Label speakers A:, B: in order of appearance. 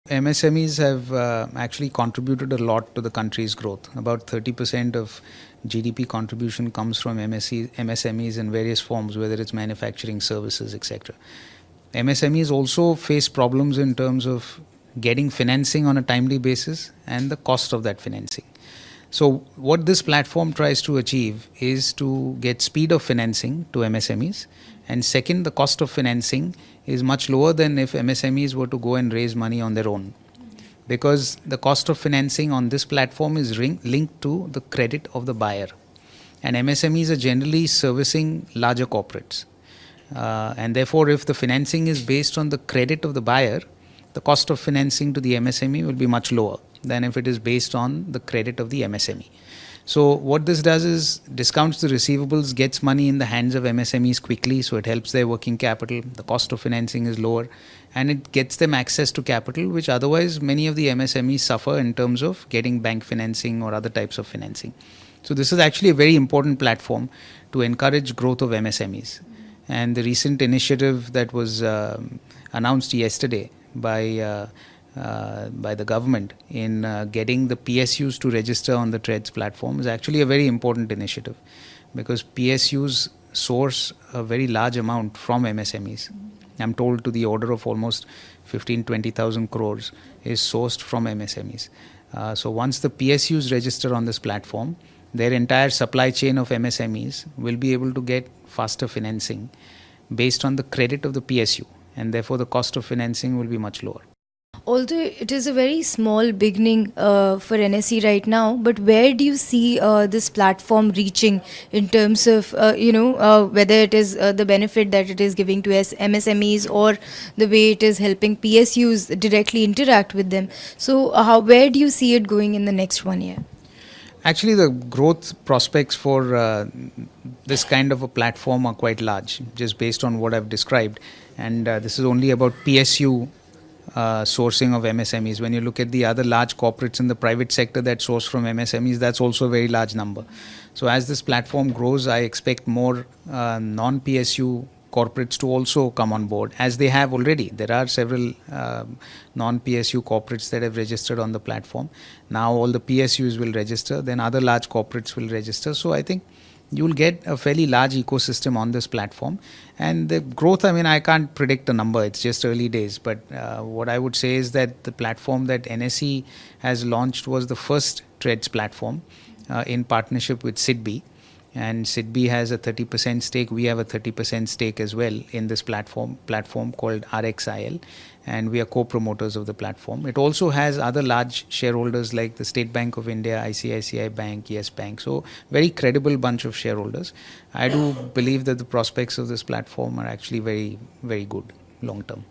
A: MSMEs have actually contributed a lot to the country's growth. About 30% of GDP contribution comes from MSMEs in various forms, whether it's manufacturing, services, etc. MSMEs also face problems in terms of getting financing on a timely basis and the cost of that financing. So what this platform tries to achieve is to get speed of financing to MSMEs, and second, the cost of financing is much lower than if MSMEs were to go and raise money on their own, because the cost of financing on this platform is linked to the credit of the buyer, and MSMEs are generally servicing larger corporates, and therefore if the financing is based on the credit of the buyer, the cost of financing to the MSME will be much lower than if it is based on the credit of the MSME. So what this does is discounts the receivables, gets money in the hands of MSMEs quickly, so it helps their working capital. The cost of financing is lower, and it gets them access to capital, which otherwise many of the MSMEs suffer in terms of getting bank financing or other types of financing. So this is actually a very important platform to encourage growth of MSMEs. And the recent initiative that was announced yesterday by the government in getting the PSUs to register on the TReDS platform is actually a very important initiative, because PSUs source a very large amount from MSMEs. I'm told to the order of almost 15-20,000 crores is sourced from MSMEs. So once the PSUs register on this platform, their entire supply chain of MSMEs will be able to get faster financing based on the credit of the PSU, and therefore the cost of financing will be much lower.
B: Although it is a very small beginning for NSE right now, but where do you see this platform reaching in terms of, whether it is the benefit that it is giving to MSMEs or the way it is helping PSUs directly interact with them? So where do you see it going in the next 1 year?
A: Actually, the growth prospects for this kind of a platform are quite large, just based on what I've described. And this is only about PSU sourcing of MSMEs. When you look at the other large corporates in the private sector that source from MSMEs, that's also a very large number. So as this platform grows, I expect more non-PSU corporates to also come on board, as they have already. There are several non-PSU corporates that have registered on the platform. Now all the PSUs will register, then other large corporates will register. So I think you will get a fairly large ecosystem on this platform. And the growth, I can't predict a number, it's just early days. But what I would say is that the platform that NSE has launched was the first TReDS platform in partnership with SIDBI. And SIDBI has a 30% stake. We have a 30% stake as well in this platform called RXIL, and we are co-promoters of the platform. It also has other large shareholders like the State Bank of India, ICICI Bank, Yes Bank. So very credible bunch of shareholders. I do believe that the prospects of this platform are actually very, very good long term.